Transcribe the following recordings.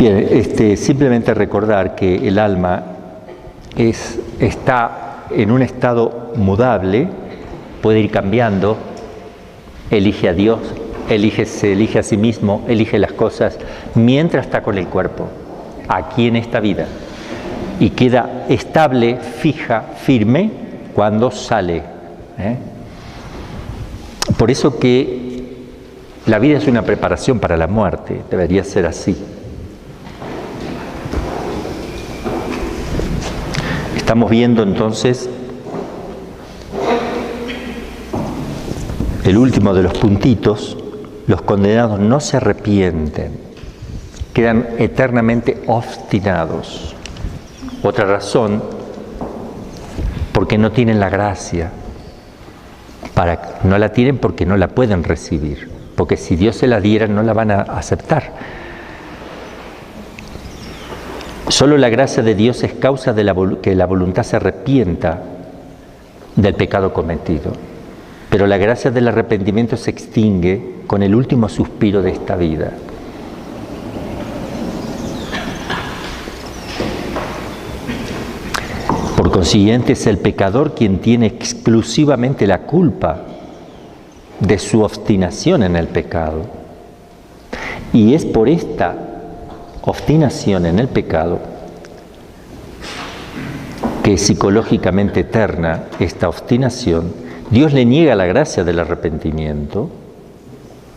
Bien, simplemente recordar que el alma está en un estado mudable, puede ir cambiando, elige a Dios, se elige a sí mismo, elige las cosas mientras está con el cuerpo, aquí en esta vida, y queda estable, fija, firme cuando sale. Por eso que la vida es una preparación para la muerte, debería ser así. Estamos viendo entonces el último de los puntitos. Los condenados no se arrepienten, quedan eternamente obstinados. Otra razón, porque no tienen la gracia. No la tienen porque no la pueden recibir, porque si Dios se la diera no la van a aceptar. Solo la gracia de Dios es causa de que la voluntad se arrepienta del pecado cometido. Pero la gracia del arrepentimiento se extingue con el último suspiro de esta vida. Por consiguiente, es el pecador quien tiene exclusivamente la culpa de su obstinación en el pecado. Y es por esta obstinación en el pecado, que es psicológicamente eterna, esta obstinación, Dios le niega la gracia del arrepentimiento,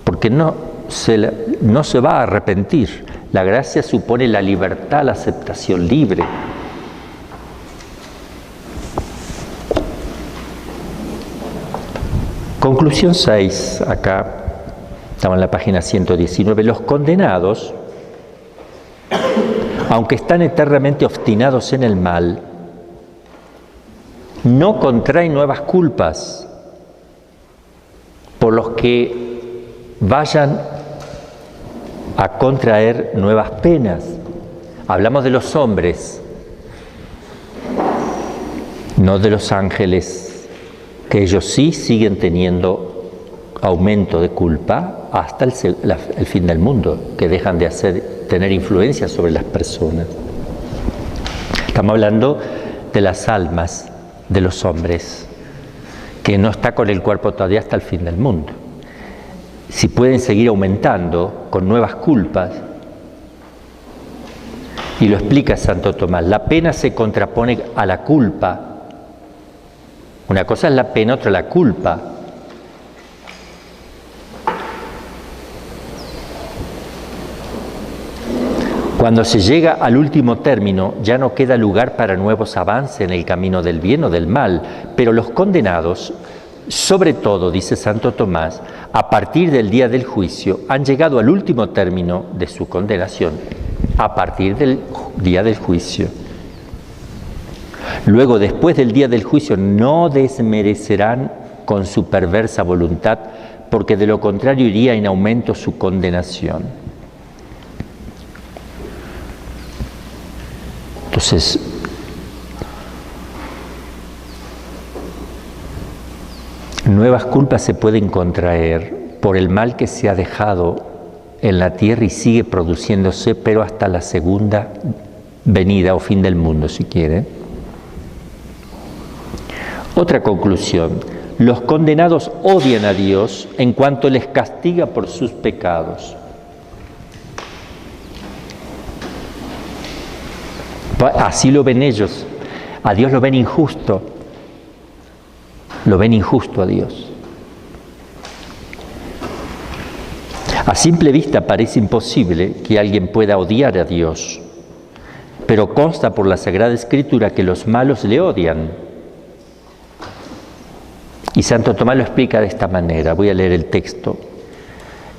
porque no se va a arrepentir. La gracia supone la libertad, la aceptación libre. Conclusión 6, acá estamos en la página 119. Los condenados, aunque están eternamente obstinados en el mal, no contraen nuevas culpas por los que vayan a contraer nuevas penas. Hablamos de los hombres, no de los ángeles, que ellos sí siguen teniendo aumento de culpa hasta el fin del mundo, que dejan de tener influencia sobre las personas. Estamos hablando de las almas de los hombres, que no está con el cuerpo todavía hasta el fin del mundo. Si pueden seguir aumentando con nuevas culpas, y lo explica Santo Tomás, la pena se contrapone a la culpa. Una cosa es la pena, otra la culpa. Cuando se llega al último término, ya no queda lugar para nuevos avances en el camino del bien o del mal, pero los condenados, sobre todo, dice Santo Tomás, a partir del día del juicio, han llegado al último término de su condenación, a partir del día del juicio. Luego, después del día del juicio, no desmerecerán con su perversa voluntad, porque de lo contrario iría en aumento su condenación. Entonces, nuevas culpas se pueden contraer por el mal que se ha dejado en la tierra y sigue produciéndose, pero hasta la segunda venida o fin del mundo, si quiere. Otra conclusión: los condenados odian a Dios en cuanto les castiga por sus pecados. Así lo ven ellos. A Dios lo ven injusto. Lo ven injusto a Dios. A simple vista parece imposible que alguien pueda odiar a Dios, pero consta por la Sagrada Escritura que los malos le odian. Y Santo Tomás lo explica de esta manera. Voy a leer el texto.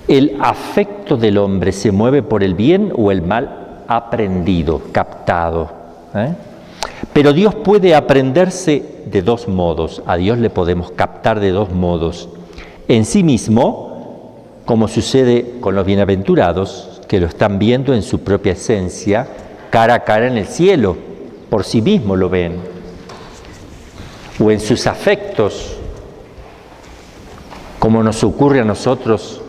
El afecto del hombre se mueve por el bien o el mal aprendido, captado. Pero Dios puede aprenderse de dos modos. A Dios le podemos captar de dos modos. En sí mismo, como sucede con los bienaventurados, que lo están viendo en su propia esencia, cara a cara en el cielo, por sí mismo lo ven. O en sus afectos, como nos ocurre a nosotros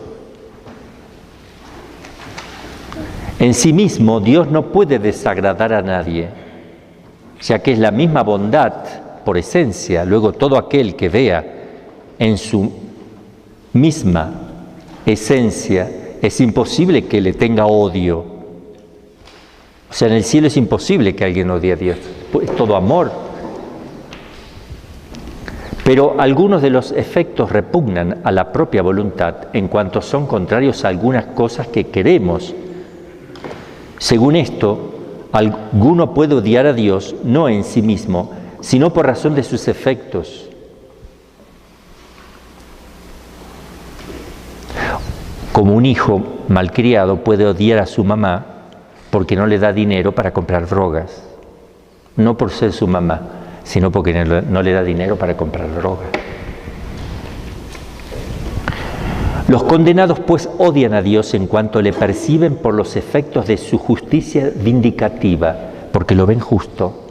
En sí mismo, Dios no puede desagradar a nadie, ya que es la misma bondad por esencia. Luego, todo aquel que vea en su misma esencia, es imposible que le tenga odio. O sea, en el cielo es imposible que alguien odie a Dios, es todo amor. Pero algunos de los efectos repugnan a la propia voluntad en cuanto son contrarios a algunas cosas que queremos. Según esto, alguno puede odiar a Dios no en sí mismo, sino por razón de sus efectos. Como un hijo malcriado puede odiar a su mamá porque no le da dinero para comprar drogas. No por ser su mamá, sino porque no le da dinero para comprar drogas. Los condenados pues odian a Dios en cuanto le perciben por los efectos de su justicia vindicativa, porque lo ven justo,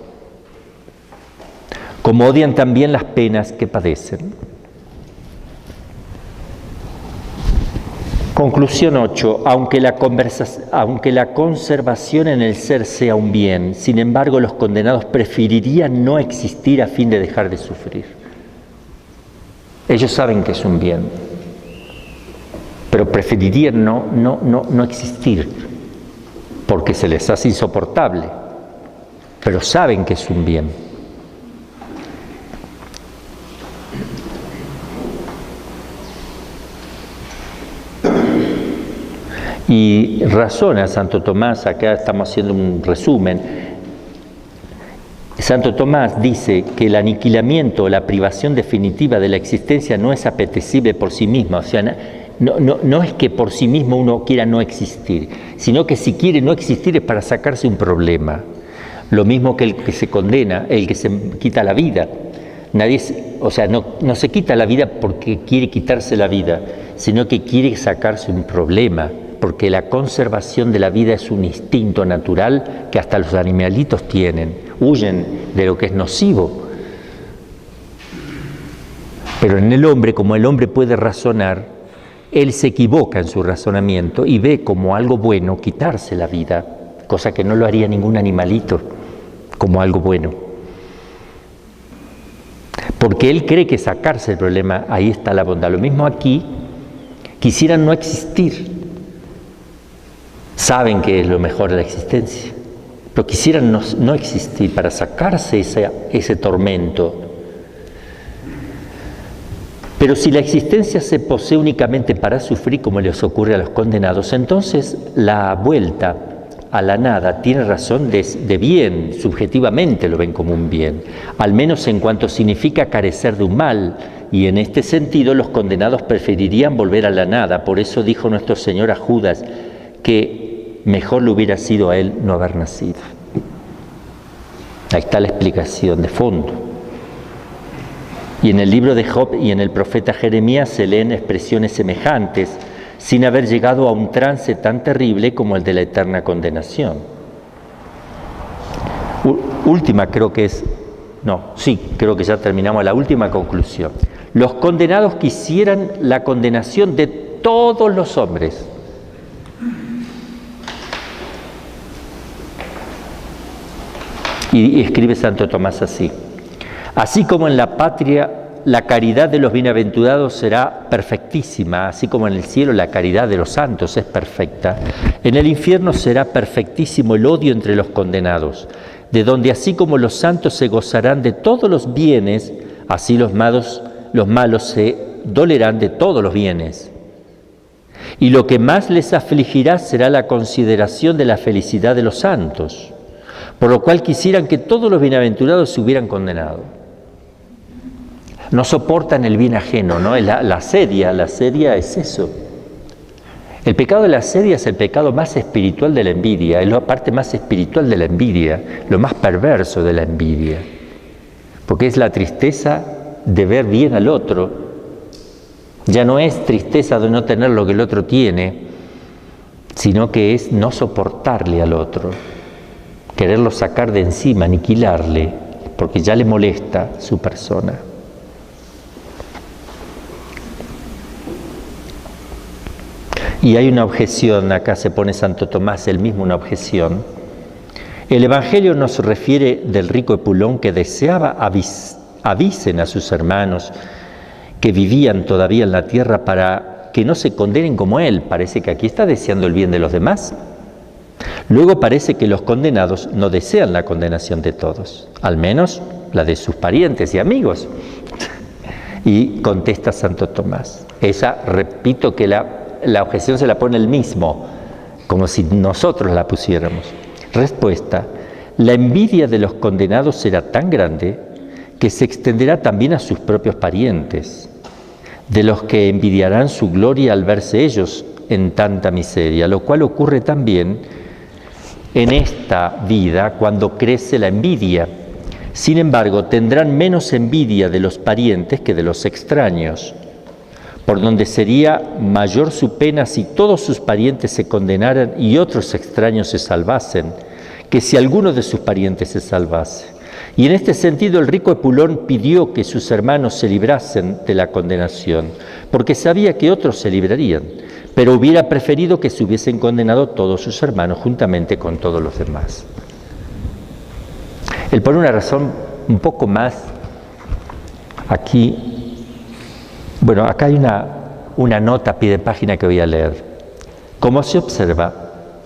como odian también las penas que padecen. Conclusión 8. Aunque la conservación en el ser sea un bien, sin embargo los condenados preferirían no existir a fin de dejar de sufrir. Ellos saben que es un bien, pero preferirían no existir, porque se les hace insoportable, pero saben que es un bien. Y razona Santo Tomás, acá estamos haciendo un resumen. Santo Tomás dice que el aniquilamiento o la privación definitiva de la existencia no es apetecible por sí misma, o sea, no es que por sí mismo uno quiera no existir, sino que si quiere no existir es para sacarse un problema. Lo mismo que el que se condena, el que se quita la vida. No se quita la vida porque quiere quitarse la vida, sino que quiere sacarse un problema. Porque la conservación de la vida es un instinto natural que hasta los animalitos tienen, huyen de lo que es nocivo. Pero en el hombre, como el hombre puede razonar, él se equivoca en su razonamiento y ve como algo bueno quitarse la vida, cosa que no lo haría ningún animalito, como algo bueno. Porque él cree que sacarse el problema, ahí está la bondad. Lo mismo aquí, quisieran no existir. Saben que es lo mejor de la existencia, pero quisieran no existir para sacarse ese tormento. Pero si la existencia se posee únicamente para sufrir, como les ocurre a los condenados, entonces la vuelta a la nada tiene razón de bien, subjetivamente lo ven como un bien, al menos en cuanto significa carecer de un mal, y en este sentido los condenados preferirían volver a la nada. Por eso dijo nuestro Señor a Judas que mejor le hubiera sido a él no haber nacido. Ahí está la explicación de fondo. Y en el libro de Job y en el profeta Jeremías se leen expresiones semejantes, sin haber llegado a un trance tan terrible como el de la eterna condenación. Última creo que creo que ya terminamos la última conclusión. Los condenados quisieran la condenación de todos los hombres. Y escribe Santo Tomás así: así como en la patria la caridad de los bienaventurados será perfectísima, así como en el cielo la caridad de los santos es perfecta, en el infierno será perfectísimo el odio entre los condenados, de donde así como los santos se gozarán de todos los bienes, así los malos se dolerán de todos los bienes. Y lo que más les afligirá será la consideración de la felicidad de los santos, por lo cual quisieran que todos los bienaventurados se hubieran condenado. No soportan el bien ajeno, ¿no? La asedia es eso. El pecado de la asedia es el pecado más espiritual de la envidia, es la parte más espiritual de la envidia, lo más perverso de la envidia, porque es la tristeza de ver bien al otro. Ya no es tristeza de no tener lo que el otro tiene, sino que es no soportarle al otro, quererlo sacar de encima, aniquilarle, porque ya le molesta su persona. Y hay una objeción, acá se pone Santo Tomás, él mismo una objeción. El Evangelio nos refiere del rico Epulón que deseaba avisen a sus hermanos que vivían todavía en la tierra para que no se condenen como él. Parece que aquí está deseando el bien de los demás. Luego parece que los condenados no desean la condenación de todos, al menos la de sus parientes y amigos. Y contesta Santo Tomás. Esa, repito que la objeción se la pone él mismo, como si nosotros la pusiéramos. Respuesta: la envidia de los condenados será tan grande que se extenderá también a sus propios parientes, de los que envidiarán su gloria al verse ellos en tanta miseria, lo cual ocurre también en esta vida cuando crece la envidia. Sin embargo, tendrán menos envidia de los parientes que de los extraños, por donde sería mayor su pena si todos sus parientes se condenaran y otros extraños se salvasen, que si alguno de sus parientes se salvase. Y en este sentido el rico Epulón pidió que sus hermanos se librasen de la condenación, porque sabía que otros se librarían, pero hubiera preferido que se hubiesen condenado todos sus hermanos juntamente con todos los demás. Él pone una razón un poco más aquí. Bueno, acá hay una nota a pie de página que voy a leer. Como se observa,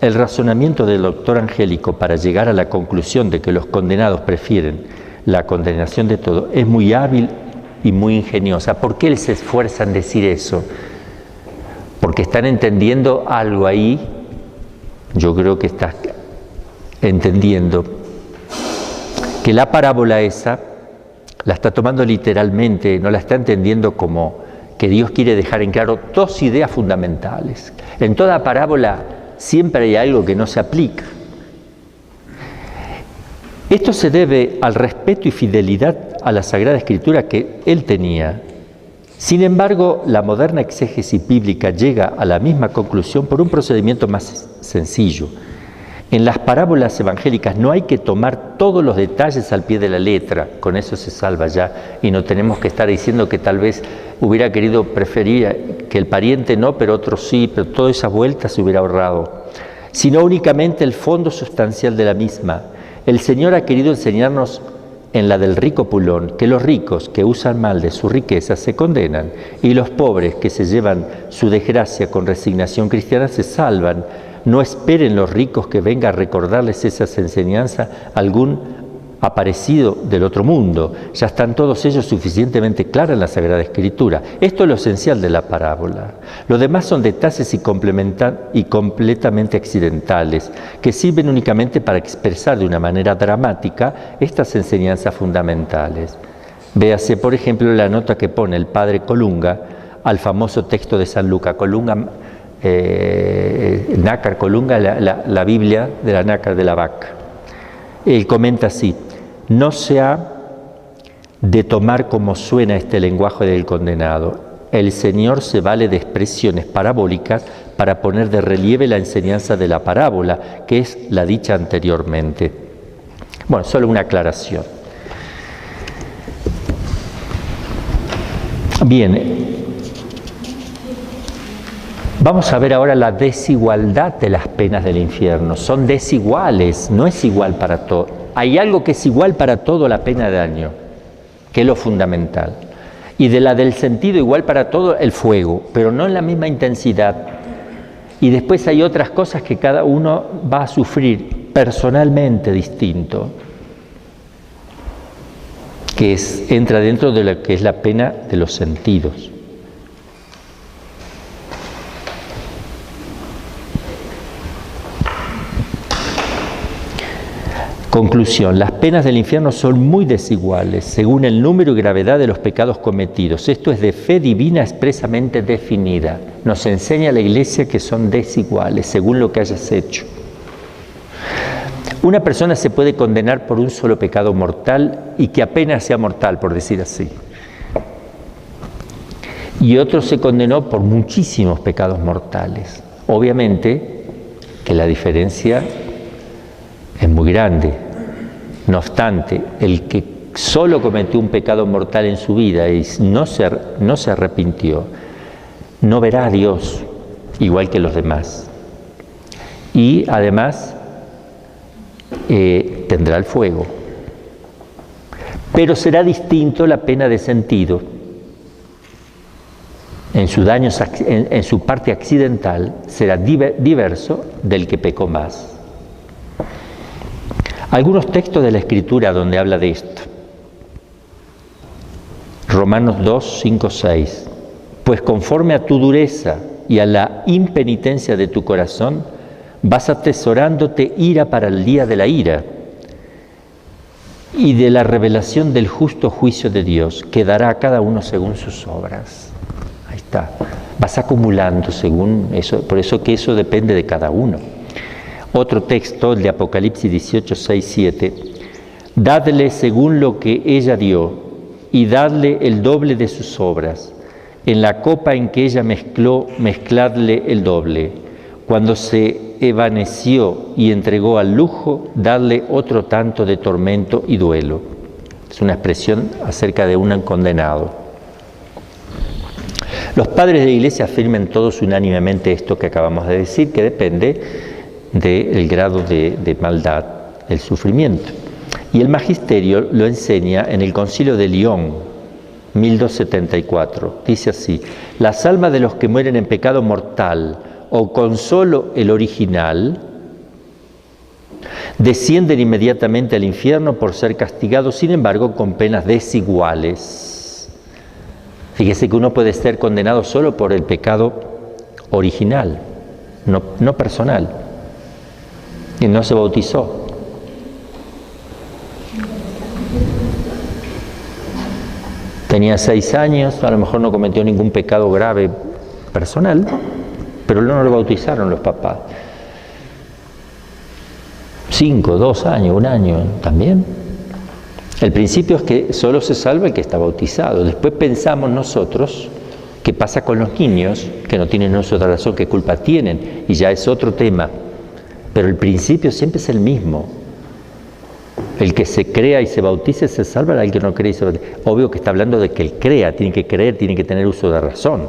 el razonamiento del doctor Angélico para llegar a la conclusión de que los condenados prefieren la condenación de todo es muy hábil y muy ingeniosa. ¿Por qué él se esfuerza en decir eso? Porque están entendiendo algo ahí, yo creo que está entendiendo que la parábola esa la está tomando literalmente, no la está entendiendo como que Dios quiere dejar en claro dos ideas fundamentales. En toda parábola siempre hay algo que no se aplica. Esto se debe al respeto y fidelidad a la Sagrada Escritura que él tenía. Sin embargo, la moderna exégesis bíblica llega a la misma conclusión por un procedimiento más sencillo. En las parábolas evangélicas no hay que tomar todos los detalles al pie de la letra, con eso se salva ya, y no tenemos que estar diciendo que tal vez hubiera querido preferir que el pariente no, pero otro sí, pero toda esa vuelta se hubiera ahorrado, sino únicamente el fondo sustancial de la misma. El Señor ha querido enseñarnos en la del rico Epulón que los ricos que usan mal de su riqueza se condenan y los pobres que se llevan su desgracia con resignación cristiana se salvan. No esperen los ricos que venga a recordarles esas enseñanzas algún aparecido del otro mundo. Ya están todos ellos suficientemente claros en la Sagrada Escritura. Esto es lo esencial de la parábola. Lo demás son detalles y completamente accidentales que sirven únicamente para expresar de una manera dramática estas enseñanzas fundamentales. Véase, por ejemplo, la nota que pone el padre Colunga al famoso texto de San Lucas. Nácar Colunga, la Biblia de la Nácar de la Vaca. Él comenta así: no se ha de tomar como suena este lenguaje del condenado. El Señor se vale de expresiones parabólicas para poner de relieve la enseñanza de la parábola, que es la dicha anteriormente. Bueno, solo una aclaración. Bien. Vamos a ver ahora la desigualdad de las penas del infierno. Son desiguales, no es igual para todo. Hay algo que es igual para todo, la pena de daño, que es lo fundamental. Y de la del sentido igual para todo, el fuego, pero no en la misma intensidad. Y después hay otras cosas que cada uno va a sufrir personalmente distinto, que entra dentro de lo que es la pena de los sentidos. Conclusión: las penas del infierno son muy desiguales según el número y gravedad de los pecados cometidos. Esto es de fe divina expresamente definida. Nos enseña la Iglesia que son desiguales según lo que hayas hecho. Una persona se puede condenar por un solo pecado mortal y que apenas sea mortal, por decir así. Y otro se condenó por muchísimos pecados mortales. Obviamente que la diferencia es muy grande. No obstante, el que solo cometió un pecado mortal en su vida y no se arrepintió, no verá a Dios, igual que los demás. Y además tendrá el fuego. Pero será distinto la pena de sentido. En su parte accidental será diverso del que pecó más. Algunos textos de la Escritura donde habla de esto. Romanos 2, 5, 6. Pues conforme a tu dureza y a la impenitencia de tu corazón, vas atesorándote ira para el día de la ira y de la revelación del justo juicio de Dios, que dará a cada uno según sus obras. Ahí está. Vas acumulando según eso, por eso que eso depende de cada uno. Otro texto, el de Apocalipsis 18, 6, 7. Dadle según lo que ella dio, y dadle el doble de sus obras. En la copa en que ella mezcló, mezcladle el doble. Cuando se evaneció y entregó al lujo, dadle otro tanto de tormento y duelo. Es una expresión acerca de un condenado. Los padres de la Iglesia afirman todos unánimemente esto que acabamos de decir, que depende del grado de maldad, el sufrimiento. Y el magisterio lo enseña en el Concilio de Lyon, 1274. Dice así: las almas de los que mueren en pecado mortal o con solo el original descienden inmediatamente al infierno por ser castigados, sin embargo, con penas desiguales. Fíjese que uno puede ser condenado solo por el pecado original, no personal, y no se bautizó. Tenía 6 años, a lo mejor no cometió ningún pecado grave personal, pero no lo bautizaron los papás. 5, 2 años, 1 año también. El principio es que solo se salva el que está bautizado. Después pensamos nosotros qué pasa con los niños que no tienen uso de razón, qué culpa tienen, y ya es otro tema. Pero el principio siempre es el mismo. El que se crea y se bautice se salva, el que no cree y se bautice. Obvio que está hablando de que él crea, tiene que creer, tiene que tener uso de razón.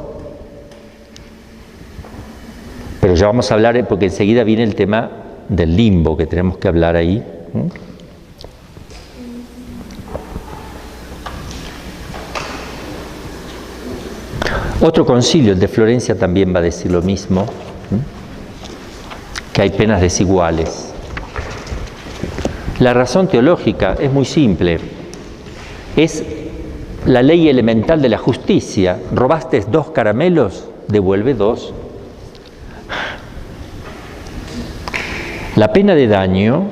Pero ya vamos a hablar, porque enseguida viene el tema del limbo que tenemos que hablar ahí. Otro concilio, el de Florencia, también va a decir lo mismo, que hay penas desiguales. La razón teológica es muy simple. Es la ley elemental de la justicia. ¿Robaste 2 caramelos? Devuelve 2. La pena de daño,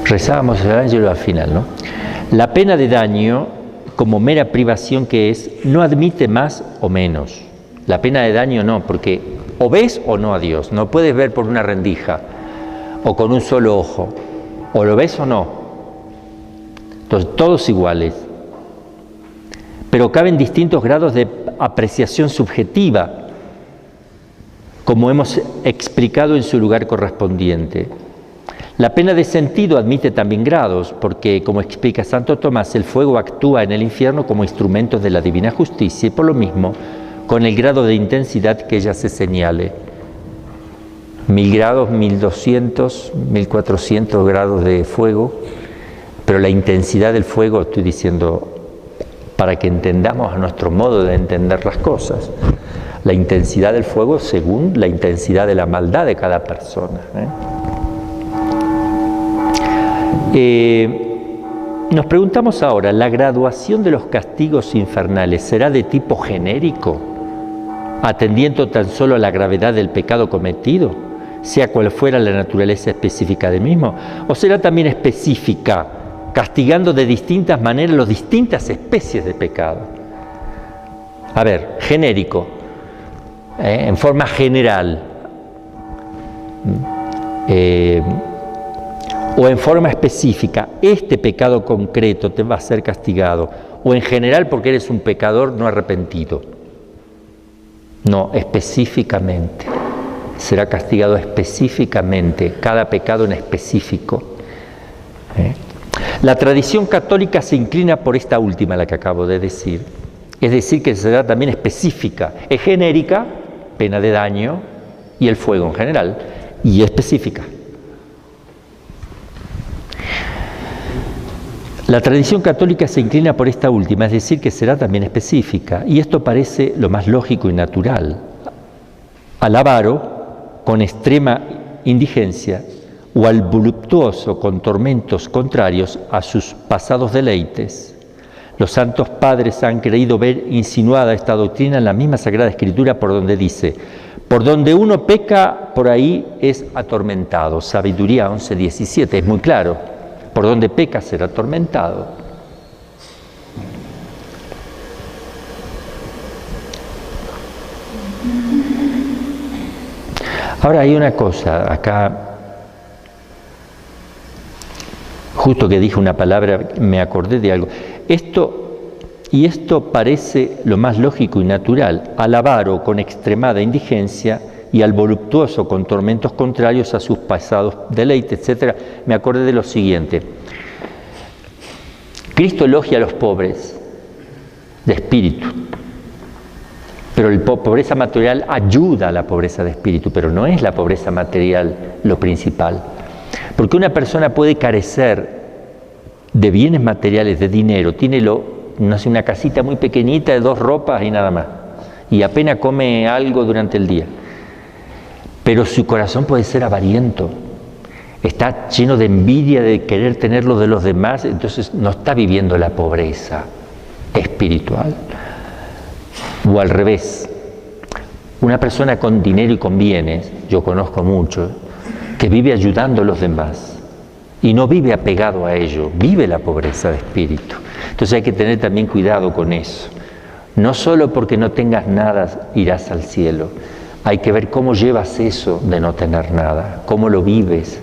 rezábamos el ángelo al final, ¿no? La pena de daño, como mera privación que es, no admite más o menos. La pena de daño no, porque o ves o no a Dios. No puedes ver por una rendija o con un solo ojo. O lo ves o no. Entonces, todos iguales. Pero caben distintos grados de apreciación subjetiva, como hemos explicado en su lugar correspondiente. La pena de sentido admite también grados, porque, como explica Santo Tomás, el fuego actúa en el infierno como instrumento de la divina justicia y por lo mismo con el grado de intensidad que ella se señale. 1000 grados, 1200, 1400 grados de fuego, pero la intensidad del fuego, estoy diciendo, para que entendamos a nuestro modo de entender las cosas, la intensidad del fuego según la intensidad de la maldad de cada persona. Nos preguntamos ahora, ¿la graduación de los castigos infernales será de tipo genérico, atendiendo tan solo a la gravedad del pecado cometido, sea cual fuera la naturaleza específica del mismo? ¿O será también específica, castigando de distintas maneras las distintas especies de pecado? A ver, genérico, en forma general, o en forma específica, este pecado concreto te va a ser castigado, o en general porque eres un pecador no arrepentido. No, específicamente. Será castigado específicamente, cada pecado en específico. La tradición católica se inclina por esta última, la que acabo de decir, Es decir, que será también específica. Es genérica, pena de daño, y el fuego en general, y específica. La tradición católica se inclina por esta última, es decir, que será también específica, y esto parece lo más lógico y natural. Al avaro, con extrema indigencia, o al voluptuoso con tormentos contrarios a sus pasados deleites. Los santos padres han creído ver insinuada esta doctrina en la misma Sagrada Escritura, por donde dice: por donde uno peca, por ahí es atormentado. Sabiduría 11:17, es muy claro. Por donde peca será atormentado. Ahora hay una cosa, acá, justo que dije una palabra, me acordé de algo. Esto parece lo más lógico y natural, al avaro con extremada indigencia y al voluptuoso con tormentos contrarios a sus pasados deleites, etc. Me acordé de lo siguiente. Cristo elogia a los pobres de espíritu, pero la pobreza material ayuda a la pobreza de espíritu, pero no es la pobreza material lo principal. Porque una persona puede carecer de bienes materiales, de dinero, tiene no sé, una casita muy pequeñita de 2 ropas y nada más, y apenas come algo durante el día. Pero su corazón puede ser avariento, está lleno de envidia de querer tener lo de los demás, entonces no está viviendo la pobreza espiritual. O al revés, una persona con dinero y con bienes, yo conozco mucho, que vive ayudando a los demás y no vive apegado a ello, vive la pobreza de espíritu. Entonces hay que tener también cuidado con eso. No solo porque no tengas nada irás al cielo, hay que ver cómo llevas eso de no tener nada, cómo lo vives,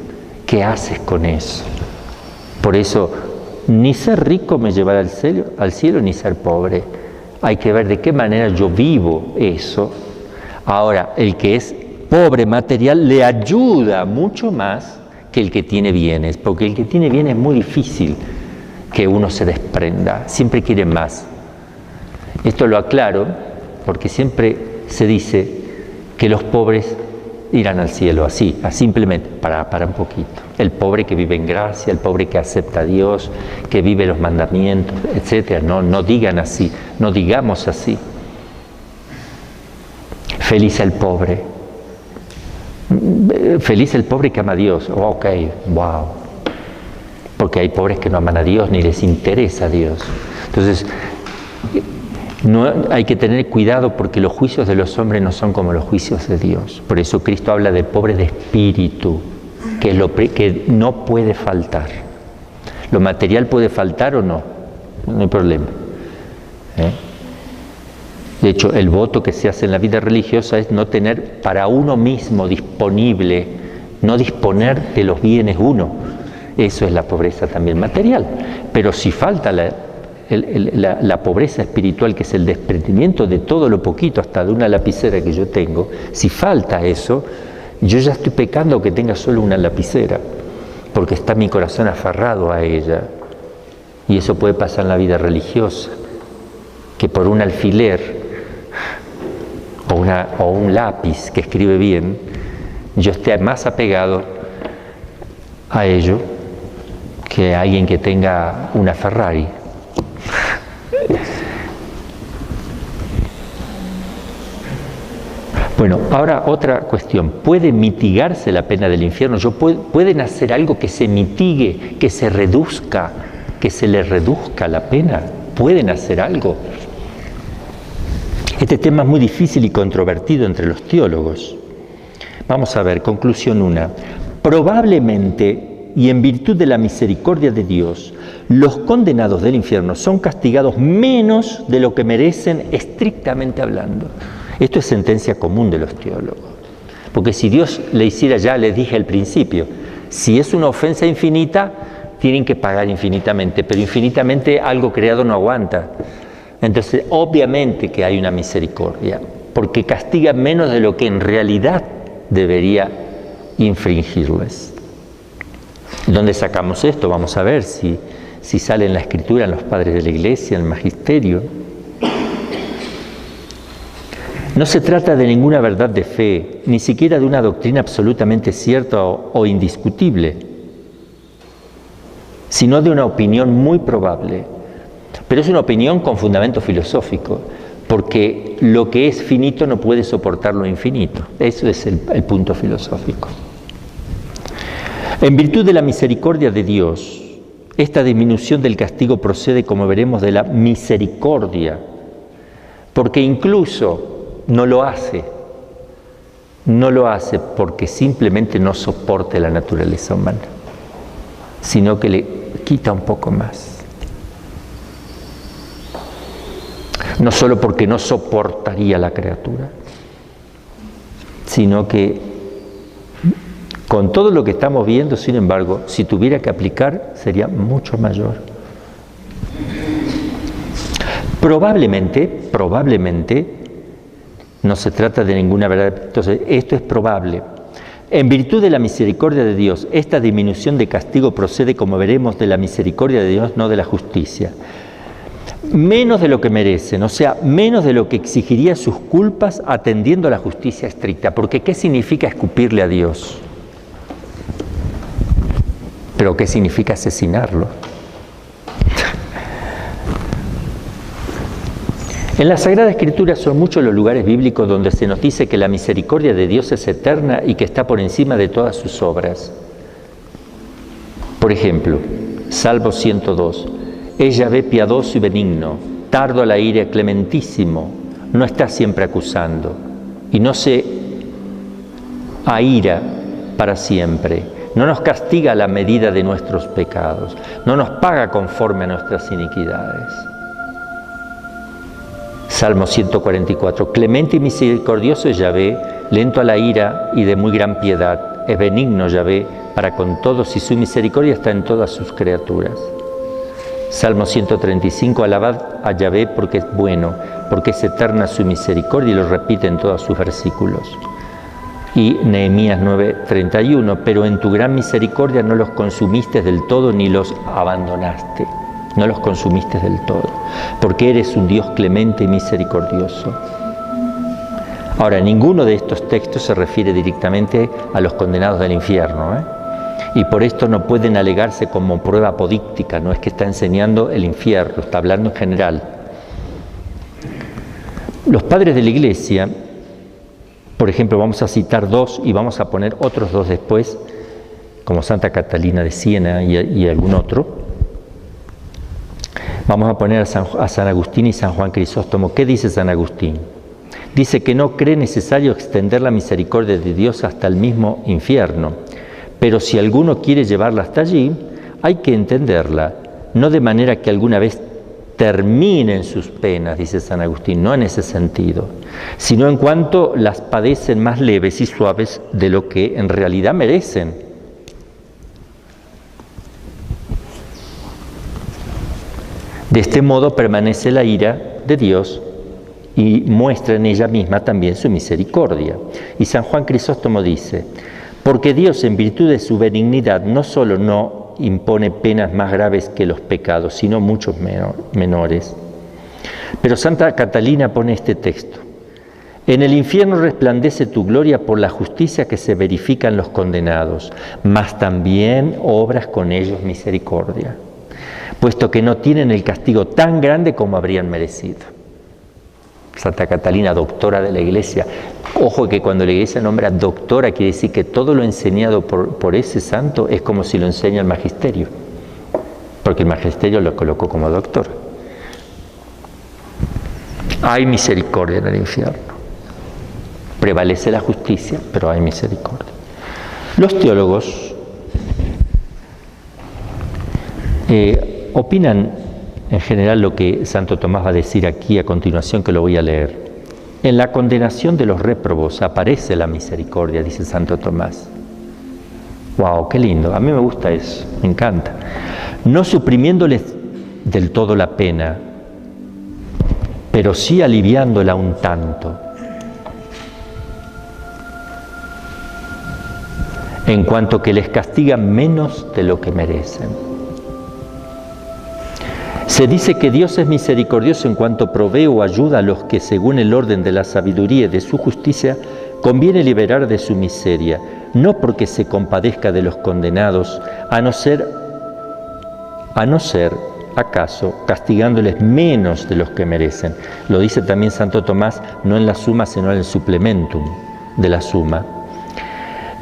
qué haces con eso. Por eso, ni ser rico me llevará al cielo, ni ser pobre. Hay que ver de qué manera yo vivo eso. Ahora, el que es pobre material le ayuda mucho más que el que tiene bienes, porque el que tiene bienes es muy difícil que uno se desprenda, siempre quiere más. Esto lo aclaro porque siempre se dice que los pobres irán al cielo, así, simplemente, para un poquito. El pobre que vive en gracia, el pobre que acepta a Dios, que vive los mandamientos, etc. No digan así, no digamos así. Feliz el pobre. Feliz el pobre que ama a Dios. Oh, ok, wow. Porque hay pobres que no aman a Dios ni les interesa a Dios. Entonces, no, hay que tener cuidado porque los juicios de los hombres no son como los juicios de Dios. Por eso Cristo habla de pobre de espíritu, que es lo que no puede faltar. ¿Lo material puede faltar o no? No hay problema. De hecho, el voto que se hace en la vida religiosa es no tener para uno mismo disponible, no disponer de los bienes uno. Eso es la pobreza también material. Pero si falta la pobreza espiritual, que es el desprendimiento de todo lo poquito, hasta de una lapicera que yo tengo, si falta eso, yo ya estoy pecando que tenga solo una lapicera, porque está mi corazón aferrado a ella. Y eso puede pasar en la vida religiosa, que por un alfiler o un lápiz que escribe bien, yo esté más apegado a ello que a alguien que tenga una Ferrari. Bueno, ahora otra cuestión. ¿Puede mitigarse la pena del infierno? ¿Pueden hacer algo que se mitigue, que se reduzca, que se le reduzca la pena? ¿Pueden hacer algo? Este tema es muy difícil y controvertido entre los teólogos. Vamos a ver, conclusión 1. Probablemente, y en virtud de la misericordia de Dios, los condenados del infierno son castigados menos de lo que merecen estrictamente hablando. Esto es sentencia común de los teólogos. Porque si Dios le hiciera, ya les dije al principio, si es una ofensa infinita, tienen que pagar infinitamente, pero infinitamente algo creado no aguanta. Entonces, obviamente que hay una misericordia, porque castiga menos de lo que en realidad debería infringirles. ¿Dónde sacamos esto? Vamos a ver si sale en la Escritura, en los padres de la Iglesia, en el magisterio. No se trata de ninguna verdad de fe, ni siquiera de una doctrina absolutamente cierta o indiscutible, sino de una opinión muy probable. Pero es una opinión con fundamento filosófico, porque lo que es finito no puede soportar lo infinito. Eso es el punto filosófico. En virtud de la misericordia de Dios, esta disminución del castigo procede, como veremos, de la misericordia, porque incluso no lo hace porque simplemente no soporte la naturaleza humana, sino que le quita un poco más. No solo porque no soportaría la criatura, sino que con todo lo que estamos viendo, sin embargo, si tuviera que aplicar, sería mucho mayor. Probablemente, no se trata de ninguna verdad. Entonces, esto es probable. En virtud de la misericordia de Dios, esta disminución de castigo procede, como veremos, de la misericordia de Dios, no de la justicia. Menos de lo que merecen, o sea, menos de lo que exigiría sus culpas atendiendo a la justicia estricta. Porque ¿qué significa escupirle a Dios? ¿Pero qué significa asesinarlo? En la Sagrada Escritura son muchos los lugares bíblicos donde se nos dice que la misericordia de Dios es eterna y que está por encima de todas sus obras. Por ejemplo, Salmo 102. Es Yahvé piadoso y benigno, tardo a la ira, clementísimo, no está siempre acusando y no se aira para siempre, no nos castiga a la medida de nuestros pecados, no nos paga conforme a nuestras iniquidades. Salmo 144, clemente y misericordioso es Yahvé, lento a la ira y de muy gran piedad, es benigno Yahvé para con todos y su misericordia está en todas sus criaturas. Salmo 135, alabad a Yahvé porque es bueno, porque es eterna su misericordia, y lo repite en todos sus versículos. Y Nehemías 9:31, pero en tu gran misericordia no los consumiste del todo ni los abandonaste, no los consumiste del todo, porque eres un Dios clemente y misericordioso. Ahora, ninguno de estos textos se refiere directamente a los condenados del infierno, y por esto no pueden alegarse como prueba apodíctica, no es que está enseñando el infierno, está hablando en general. Los padres de la Iglesia, por ejemplo, vamos a citar dos y vamos a poner otros dos después, como Santa Catalina de Siena y algún otro. Vamos a poner a San Agustín y San Juan Crisóstomo. ¿Qué dice San Agustín? Dice que no cree necesario extender la misericordia de Dios hasta el mismo infierno. Pero si alguno quiere llevarla hasta allí, hay que entenderla, no de manera que alguna vez terminen sus penas, dice San Agustín, no en ese sentido, sino en cuanto las padecen más leves y suaves de lo que en realidad merecen. De este modo permanece la ira de Dios y muestra en ella misma también su misericordia. Y San Juan Crisóstomo dice, porque Dios, en virtud de su benignidad, no solo no impone penas más graves que los pecados, sino muchos menores. Pero Santa Catalina pone este texto. En el infierno resplandece tu gloria por la justicia que se verifica en los condenados, mas también obras con ellos misericordia, puesto que no tienen el castigo tan grande como habrían merecido. Santa Catalina, doctora de la Iglesia. Ojo que cuando la Iglesia nombra doctora, quiere decir que todo lo enseñado por ese santo es como si lo enseña el magisterio, porque el magisterio lo colocó como doctor. Hay misericordia en el infierno. Prevalece la justicia, pero hay misericordia. Los teólogos opinan en general lo que Santo Tomás va a decir aquí a continuación, que lo voy a leer. En la condenación de los réprobos aparece la misericordia, dice Santo Tomás. ¡Wow! ¡Qué lindo! A mí me gusta eso, me encanta. No suprimiéndoles del todo la pena, pero sí aliviándola un tanto. En cuanto que les castiga menos de lo que merecen. Se dice que Dios es misericordioso en cuanto provee o ayuda a los que, según el orden de la sabiduría y de su justicia, conviene liberar de su miseria, no porque se compadezca de los condenados, a no ser, acaso, castigándoles menos de los que merecen. Lo dice también Santo Tomás, no en la suma, sino en el suplementum de la suma.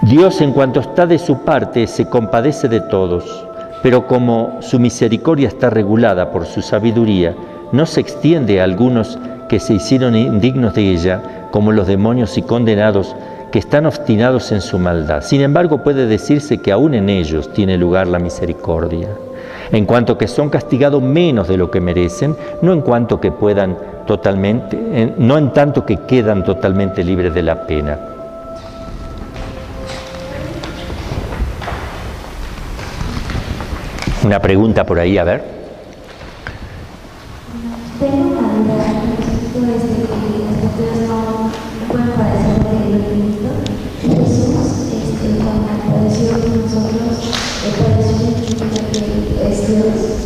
Dios, en cuanto está de su parte, se compadece de todos, pero como su misericordia está regulada por su sabiduría, no se extiende a algunos que se hicieron indignos de ella, como los demonios y condenados que están obstinados en su maldad. Sin embargo, puede decirse que aún en ellos tiene lugar la misericordia, en cuanto que son castigados menos de lo que merecen, no en tanto que quedan totalmente libres de la pena. Una pregunta por ahí, a ver. Tengo una duda respecto de que las personas no pueden padecer por el infinito. Jesús, cuando padeció con nosotros, padeció el infinito que es Dios.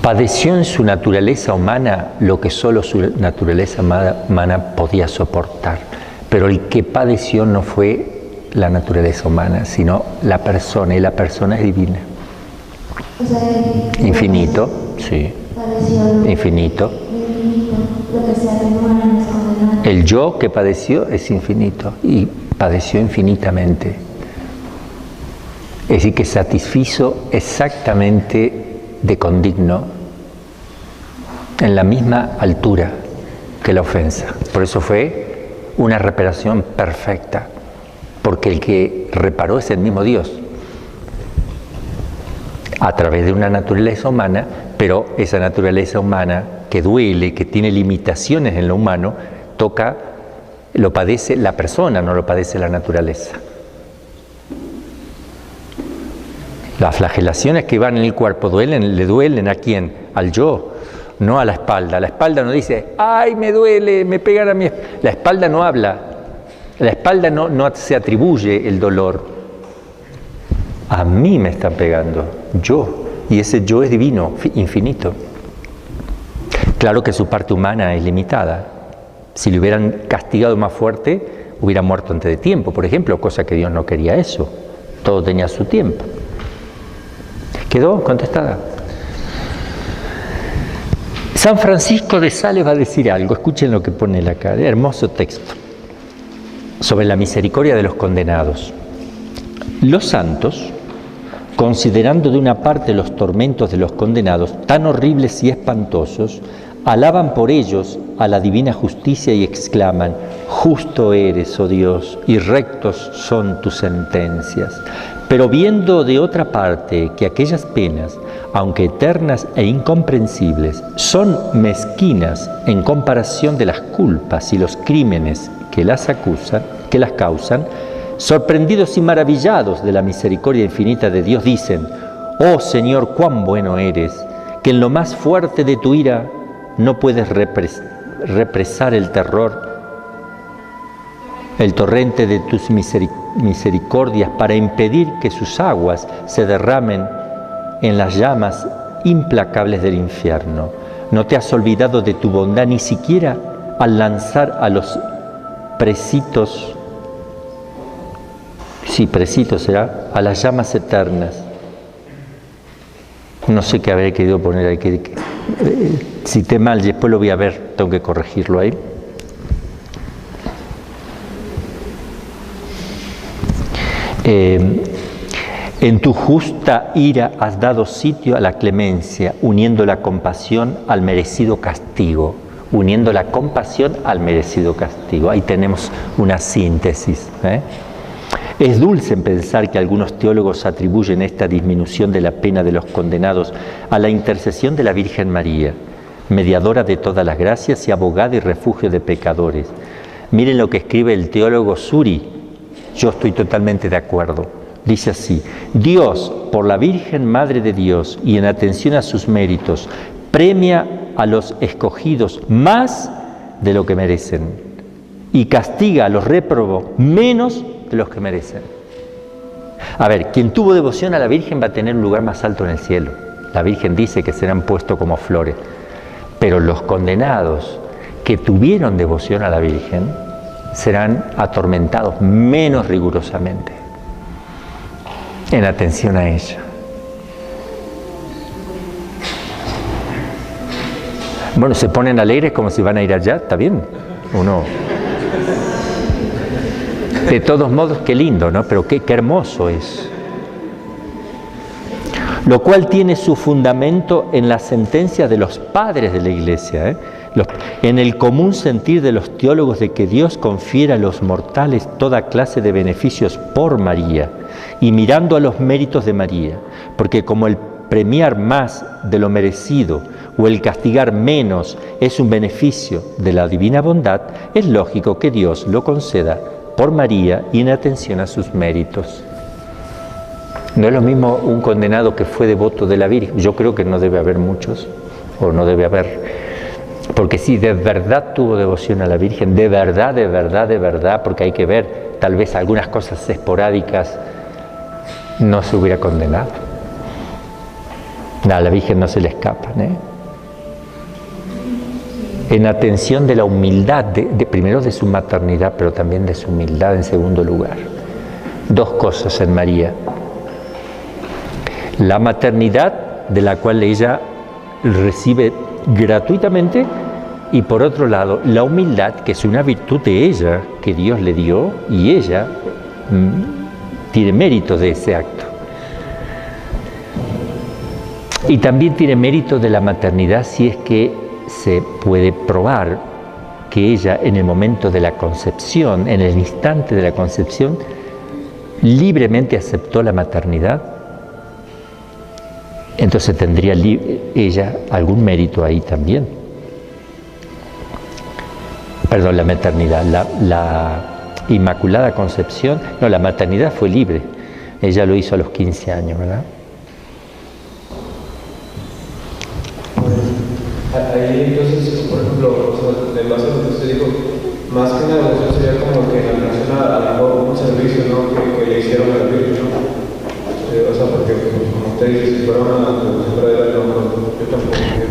Padeció en su naturaleza humana lo que solo su naturaleza humana podía soportar. Pero el que padeció no fue la naturaleza humana, sino la persona, y la persona es divina. O sea, infinito, sí. Infinito. Lo que se renueva en los condenados. El yo que padeció es infinito y padeció infinitamente. Es decir, que satisfizo exactamente de condigno, en la misma altura que la ofensa. Por eso fue una reparación perfecta, porque el que reparó es el mismo Dios, a través de una naturaleza humana, pero esa naturaleza humana que duele, que tiene limitaciones en lo humano, lo padece la persona, no lo padece la naturaleza. Las flagelaciones que van en el cuerpo le duelen ¿a quién? Al yo. No a la espalda. La espalda no dice, ¡ay, me duele, me pegan a mi espalda! La espalda no habla. La espalda no se atribuye el dolor. A mí me están pegando, yo. Y ese yo es divino, infinito. Claro que su parte humana es limitada. Si le hubieran castigado más fuerte, hubiera muerto antes de tiempo, por ejemplo, cosa que Dios no quería eso. Todo tenía su tiempo. ¿Quedó contestada? San Francisco de Sales va a decir algo, escuchen lo que pone la cara, hermoso texto, sobre la misericordia de los condenados. Los santos, considerando de una parte los tormentos de los condenados tan horribles y espantosos, alaban por ellos a la divina justicia y exclaman, justo eres, oh Dios, y rectos son tus sentencias. Pero viendo de otra parte que aquellas penas, aunque eternas e incomprensibles, son mezquinas en comparación de las culpas y los crímenes que las causan, sorprendidos y maravillados de la misericordia infinita de Dios, dicen, oh Señor, cuán bueno eres, que en lo más fuerte de tu ira no puedes represar el torrente de tus misericordias para impedir que sus aguas se derramen en las llamas implacables del infierno. No te has olvidado de tu bondad ni siquiera al lanzar a los presitos será, a las llamas eternas. No sé qué habré querido poner ahí, cité mal, después lo voy a ver, tengo que corregirlo ahí. En tu justa ira has dado sitio a la clemencia, uniendo la compasión al merecido castigo. Uniendo la compasión al merecido castigo. Ahí tenemos una síntesis. Es dulce en pensar que algunos teólogos atribuyen esta disminución de la pena de los condenados a la intercesión de la Virgen María, mediadora de todas las gracias y abogada y refugio de pecadores. Miren lo que escribe el teólogo Suri. Yo estoy totalmente de acuerdo. Dice así, Dios, por la Virgen Madre de Dios y en atención a sus méritos, premia a los escogidos más de lo que merecen y castiga a los réprobos menos de los que merecen. A ver, quien tuvo devoción a la Virgen va a tener un lugar más alto en el cielo. La Virgen dice que serán puestos como flores. Pero los condenados que tuvieron devoción a la Virgen serán atormentados menos rigurosamente en atención a ella. Bueno, se ponen alegres como si van a ir allá, está bien, uno. De todos modos, qué lindo, ¿no? Pero qué hermoso es. Lo cual tiene su fundamento en la sentencia de los padres de la Iglesia, en el común sentir de los teólogos de que Dios confiere a los mortales toda clase de beneficios por María, y mirando a los méritos de María, porque como el premiar más de lo merecido o el castigar menos es un beneficio de la divina bondad, es lógico que Dios lo conceda por María y en atención a sus méritos. No es lo mismo un condenado que fue devoto de la Virgen. Yo creo que no debe haber muchos, o no debe haber, porque si de verdad tuvo devoción a la Virgen, de verdad, porque hay que ver, tal vez algunas cosas esporádicas, no se hubiera condenado. A la Virgen no se le escapan, En atención de la humildad, primero de su maternidad, pero también de su humildad en segundo lugar. Dos cosas en María. La maternidad, de la cual ella recibe gratuitamente, y por otro lado, la humildad, que es una virtud de ella, que Dios le dio, y ella tiene mérito de ese acto. Y también tiene mérito de la maternidad si es que se puede probar que ella en el momento de la concepción, en el instante de la concepción, libremente aceptó la maternidad. Entonces tendría ella algún mérito ahí también. Perdón, la maternidad, la Inmaculada Concepción, no, la maternidad fue libre. Ella lo hizo a los 15 años, ¿verdad? Ahí entonces, por ejemplo, en base a lo que usted dijo, más que una devoción sería como que en relación a un servicio, ¿no? que le hicieron a la Virgen, ¿no? O sea, porque como usted dice, si fuera una devoción verdadera, yo tampoco.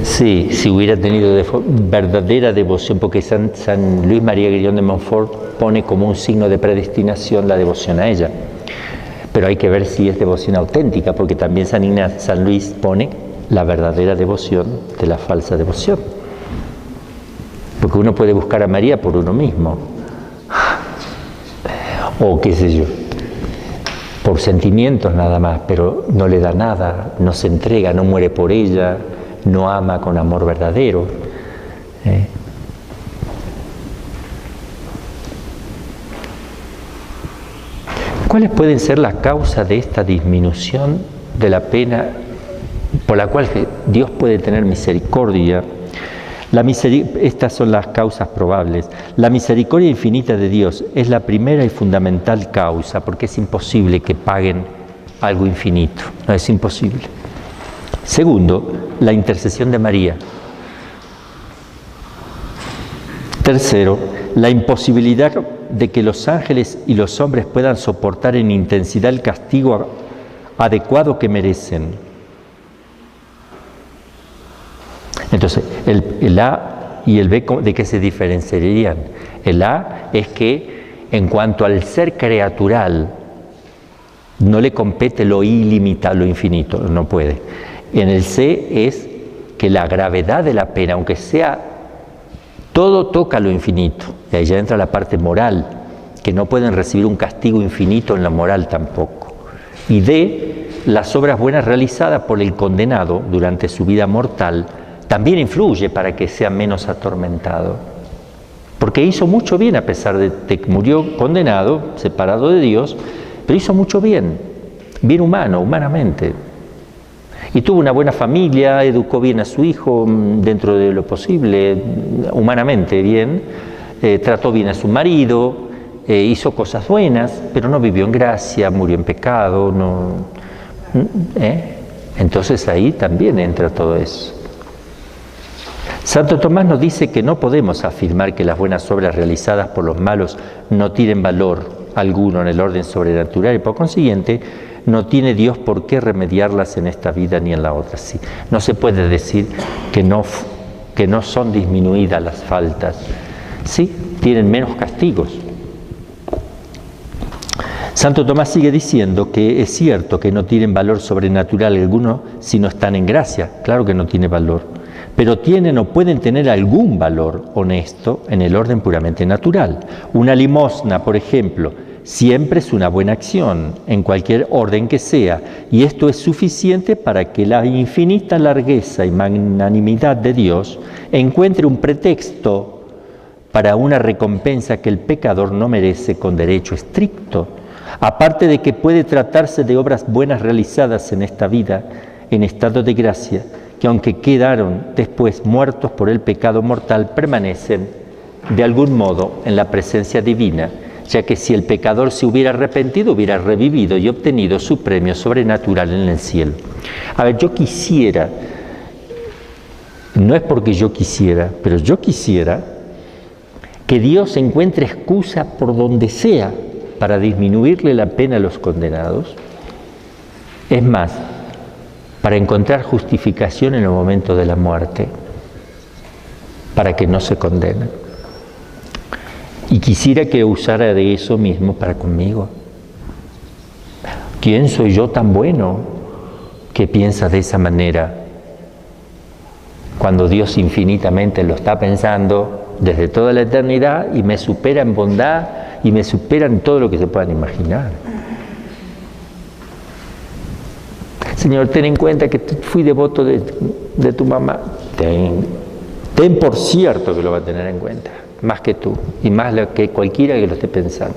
Sí, si hubiera tenido verdadera devoción, porque San Luis María Guillón de Montfort pone como un signo de predestinación la devoción a ella. Pero hay que ver si es devoción auténtica, porque también San Luis pone la verdadera devoción de la falsa devoción. Porque uno puede buscar a María por uno mismo, o qué sé yo, por sentimientos nada más, pero no le da nada, no se entrega, no muere por ella, no ama con amor verdadero. ¿Cuáles pueden ser las causas de esta disminución de la pena por la cual Dios puede tener misericordia? Estas son las causas probables. La misericordia infinita de Dios es la primera y fundamental causa, porque es imposible que paguen algo infinito, no es imposible. Segundo, la intercesión de María. Tercero, la imposibilidad de que los ángeles y los hombres puedan soportar en intensidad el castigo adecuado que merecen. Entonces, el A y el B, ¿de qué se diferenciarían? El A es que en cuanto al ser creatural, no le compete lo ilimitado, lo infinito, no puede. En el C es que la gravedad de la pena, aunque sea, todo toca lo infinito. Y ahí ya entra la parte moral, que no pueden recibir un castigo infinito en la moral tampoco. Y D, las obras buenas realizadas por el condenado durante su vida mortal, también influye para que sea menos atormentado. Porque hizo mucho bien a pesar de que murió condenado, separado de Dios, pero hizo mucho bien, bien humano, humanamente. Y tuvo una buena familia, educó bien a su hijo dentro de lo posible, humanamente bien, trató bien a su marido, hizo cosas buenas, pero no vivió en gracia, murió en pecado. Entonces ahí también entra todo eso. Santo Tomás nos dice que no podemos afirmar que las buenas obras realizadas por los malos no tienen valor alguno en el orden sobrenatural y por consiguiente no tiene Dios por qué remediarlas en esta vida ni en la otra. Sí, no se puede decir que no son disminuidas las faltas. Sí, tienen menos castigos. Santo Tomás sigue diciendo que es cierto que no tienen valor sobrenatural alguno si no están en gracia. Claro que no tiene valor, pero tienen o pueden tener algún valor honesto en el orden puramente natural. Una limosna, por ejemplo, siempre es una buena acción, en cualquier orden que sea, y esto es suficiente para que la infinita largueza y magnanimidad de Dios encuentre un pretexto para una recompensa que el pecador no merece con derecho estricto. Aparte de que puede tratarse de obras buenas realizadas en esta vida, en estado de gracia, que aunque quedaron después muertos por el pecado mortal, permanecen de algún modo en la presencia divina, ya que si el pecador se hubiera arrepentido, hubiera revivido y obtenido su premio sobrenatural en el cielo. A ver, yo quisiera, no es porque yo quisiera, pero yo quisiera que Dios encuentre excusa por donde sea para disminuirle la pena a los condenados. Es más, para encontrar justificación en el momento de la muerte, para que no se condenen. Y quisiera que usara de eso mismo para conmigo. ¿Quién soy yo tan bueno que piensa de esa manera? Cuando Dios infinitamente lo está pensando desde toda la eternidad y me supera en bondad y me supera en todo lo que se puedan imaginar. Señor, ten en cuenta que fui devoto de tu mamá. Ten por cierto que lo va a tener en cuenta, más que tú y más que cualquiera que lo esté pensando.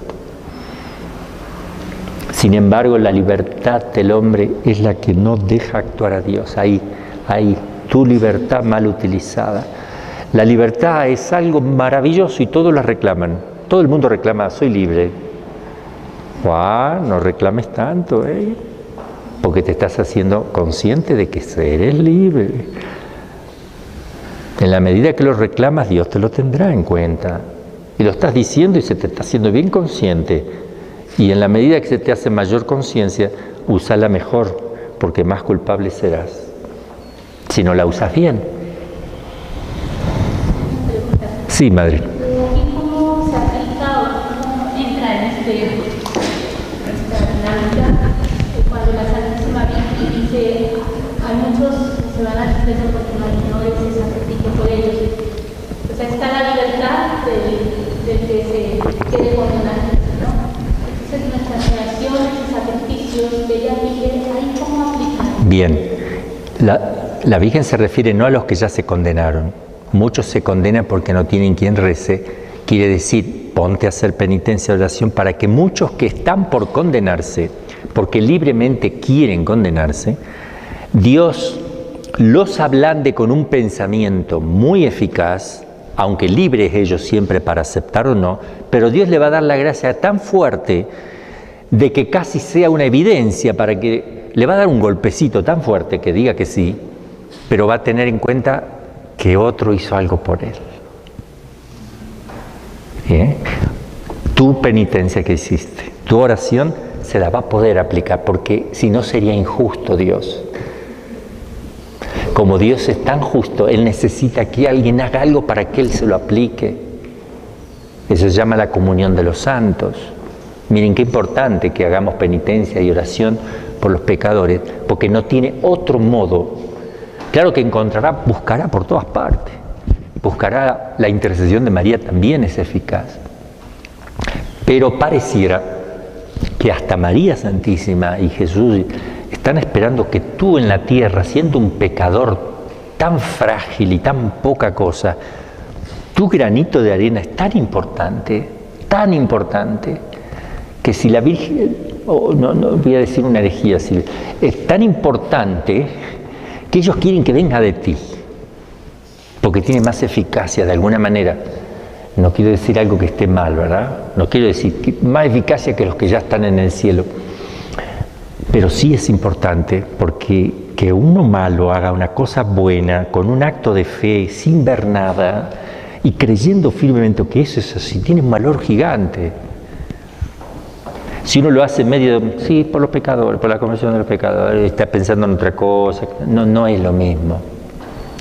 Sin embargo, la libertad del hombre es la que no deja actuar a Dios. Ahí, tu libertad mal utilizada. La libertad es algo maravilloso y todos la reclaman. Todo el mundo reclama, soy libre. No reclames tanto, porque te estás haciendo consciente de que eres libre. En la medida que lo reclamas, Dios te lo tendrá en cuenta. Y lo estás diciendo y se te está haciendo bien consciente. Y en la medida que se te hace mayor conciencia, úsala mejor, porque más culpable serás si no la usas bien. Sí, madre. ¿Cómo se aplica o cómo entra en esta dinámica cuando la Santísima Virgen dice a muchos se van a despreciar porque no se sacrifique por ellos? O sea, está la libertad del que se quiere condenar, ¿no? Entonces nuestras oraciones y sacrificios que ella pide, ¿ahí cómo aplican? Bien, la Virgen se refiere no a los que ya se condenaron. Muchos se condenan porque no tienen quien rece. Quiere decir, ponte a hacer penitencia y oración para que muchos que están por condenarse, porque libremente quieren condenarse, Dios los ablande con un pensamiento muy eficaz, aunque libres ellos siempre para aceptar o no, pero Dios le va a dar la gracia tan fuerte de que casi sea una evidencia para que le va a dar un golpecito tan fuerte que diga que sí, pero va a tener en cuenta que otro hizo algo por él. Tu penitencia que hiciste, tu oración se la va a poder aplicar, porque si no sería injusto Dios. Como Dios es tan justo, Él necesita que alguien haga algo para que Él se lo aplique. Eso se llama la comunión de los santos. Miren qué importante que hagamos penitencia y oración por los pecadores, porque no tiene otro modo. Claro que buscará por todas partes. Buscará la intercesión de María, también es eficaz. Pero pareciera que hasta María Santísima y Jesús están esperando que tú en la tierra, siendo un pecador tan frágil y tan poca cosa, tu granito de arena es tan importante, que si la Virgen, no voy a decir una herejía, es tan importante que ellos quieren que venga de ti, porque tiene más eficacia de alguna manera. No quiero decir algo que esté mal, ¿verdad? No quiero decir que más eficacia que los que ya están en el cielo. Pero sí es importante, porque que uno malo haga una cosa buena, con un acto de fe, sin ver nada, y creyendo firmemente que eso es así, tiene un valor gigante. Si uno lo hace medio, sí, por los pecadores, por la conversión de los pecadores, está pensando en otra cosa, no es lo mismo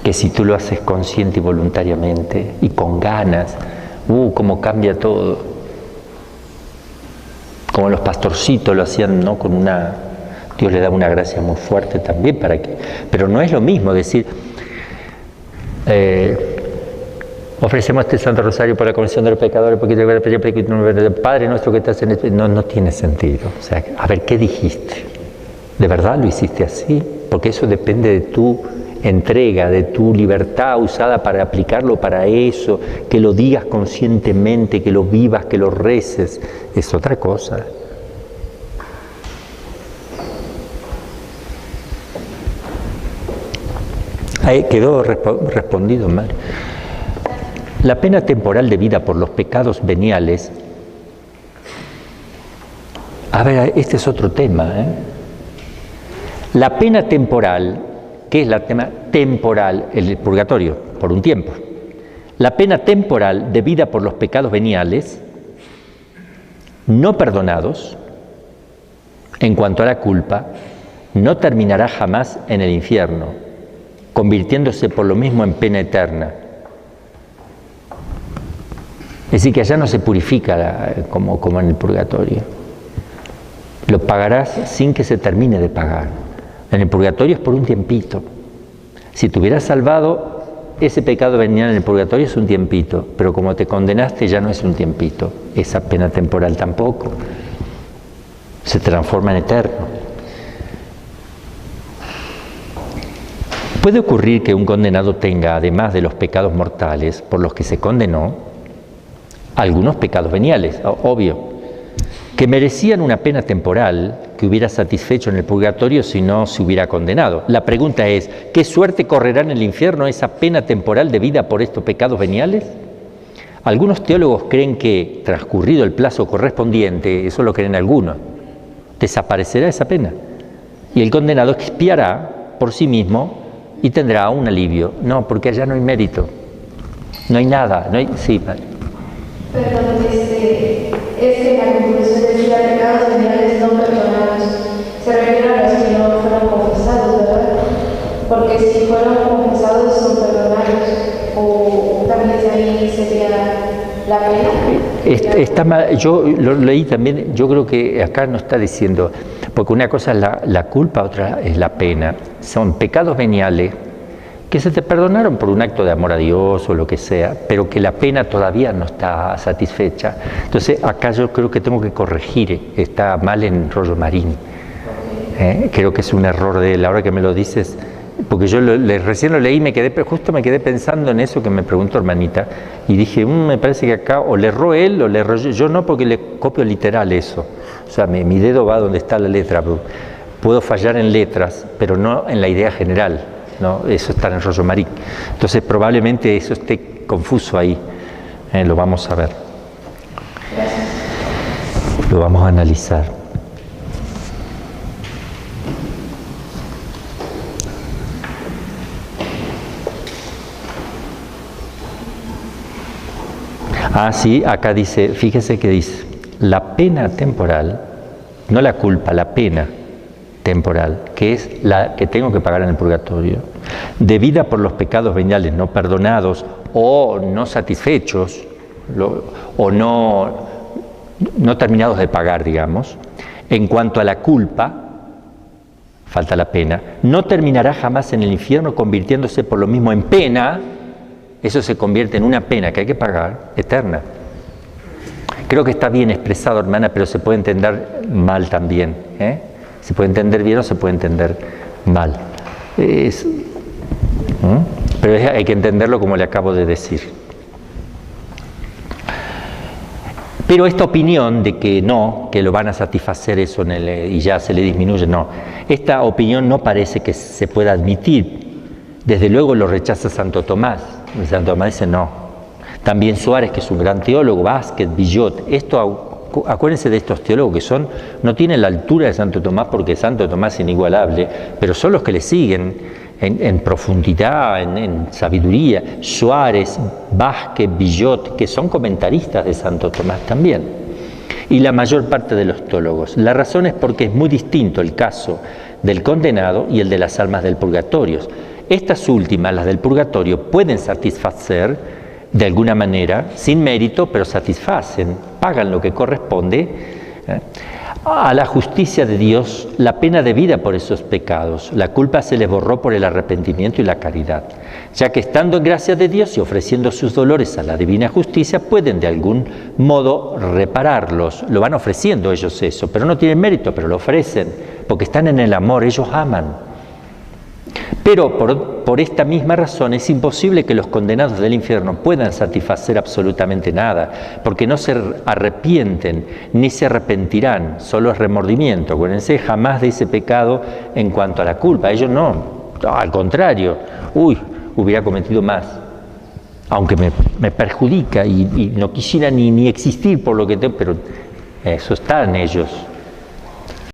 que si tú lo haces consciente y voluntariamente y con ganas. Cómo cambia todo. Como los pastorcitos lo hacían, ¿no? Dios le daba una gracia muy fuerte también para que. Pero no es lo mismo decir, ofrecemos este Santo Rosario por la conversión de los pecadores, porque Padre nuestro que estás en el... No tiene sentido. O sea, a ver, ¿qué dijiste? ¿De verdad lo hiciste así? Porque eso depende de tu entrega, de tu libertad usada para aplicarlo para eso, que lo digas conscientemente, que lo vivas, que lo reces, es otra cosa. Ahí quedó respondido mal. La pena temporal debida por los pecados veniales. A ver, este es otro tema, ¿eh? La pena temporal, ¿qué es la pena temporal? El purgatorio, por un tiempo. La pena temporal debida por los pecados veniales, no perdonados, en cuanto a la culpa, no terminará jamás en el infierno, convirtiéndose por lo mismo en pena eterna. Es decir, que allá no se purifica como en el purgatorio. Lo pagarás sin que se termine de pagar. En el purgatorio es por un tiempito. Si te hubieras salvado, ese pecado venial en el purgatorio es un tiempito, pero como te condenaste ya no es un tiempito. Esa pena temporal tampoco. Se transforma en eterno. Puede ocurrir que un condenado tenga, además de los pecados mortales por los que se condenó, algunos pecados veniales, obvio, que merecían una pena temporal que hubiera satisfecho en el purgatorio si no se hubiera condenado. La pregunta es, ¿qué suerte correrá en el infierno esa pena temporal debida por estos pecados veniales? Algunos teólogos creen que, transcurrido el plazo correspondiente, eso lo creen algunos, desaparecerá esa pena y el condenado expiará por sí mismo y tendrá un alivio. No, porque allá no hay mérito, no hay nada, no hay... Sí, padre. Perdón, la conclusión decía pecados veniales no perdonados. Se refiere a los que no fueron confesados, ¿verdad? Porque si fueron confesados son perdonados. O también de ahí sería la pena. Está mal, yo lo leí también, yo creo que acá no está diciendo, porque una cosa es la culpa, otra es la pena. Son pecados veniales que se te perdonaron por un acto de amor a Dios o lo que sea, pero que la pena todavía no está satisfecha. Entonces acá yo creo que tengo que corregir, está mal en Rollo Marín. Creo que es un error de él, ahora que me lo dices, porque yo recién lo leí y justo me quedé pensando en eso que me preguntó hermanita, y dije, me parece que acá o le erró él o le erró yo no, porque le copio literal eso. O sea, mi dedo va donde está la letra. Puedo fallar en letras, pero no en la idea general. ¿No? Eso está en Rollo Marín. Entonces probablemente eso esté confuso ahí. Lo vamos a ver. Lo vamos a analizar. Sí, acá dice, fíjese que dice, la pena temporal, no la culpa, la pena temporal, que es la que tengo que pagar en el purgatorio, debida por los pecados veniales no perdonados o no satisfechos o no terminados de pagar, digamos. En cuanto a la culpa, falta la pena, no terminará jamás en el infierno, convirtiéndose por lo mismo en pena. Eso se convierte en una pena que hay que pagar, eterna. Creo que está bien expresado, hermana, pero se puede entender mal también, Se puede entender bien o se puede entender mal. Pero hay que entenderlo como le acabo de decir. Pero esta opinión de que no, que lo van a satisfacer eso y ya se le disminuye, no. Esta opinión no parece que se pueda admitir. Desde luego lo rechaza Santo Tomás. Santo Tomás dice no. También Suárez, que es un gran teólogo, Vázquez, Villot. Acuérdense de estos teólogos que no tienen la altura de Santo Tomás, porque Santo Tomás es inigualable, pero son los que le siguen en profundidad, en sabiduría. Suárez, Vázquez, Villot, que son comentaristas de Santo Tomás también. y la mayor parte de los teólogos. La razón es porque es muy distinto el caso del condenado y el de las almas del purgatorio. Estas últimas, las del purgatorio, pueden satisfacer de alguna manera, sin mérito, pero satisfacen, pagan lo que corresponde a la justicia de Dios, la pena debida por esos pecados. La culpa se les borró por el arrepentimiento y la caridad, ya que estando en gracia de Dios y ofreciendo sus dolores a la divina justicia, pueden de algún modo repararlos. Lo van ofreciendo ellos eso, pero no tienen mérito, pero lo ofrecen, porque están en el amor, ellos aman. Pero por esta misma razón es imposible que los condenados del infierno puedan satisfacer absolutamente nada, porque no se arrepienten ni se arrepentirán, solo es remordimiento. Acuérdense jamás de ese pecado en cuanto a la culpa, ellos no, al contrario, hubiera cometido más, aunque me perjudica y no quisiera ni existir por lo que tengo, pero eso está en ellos.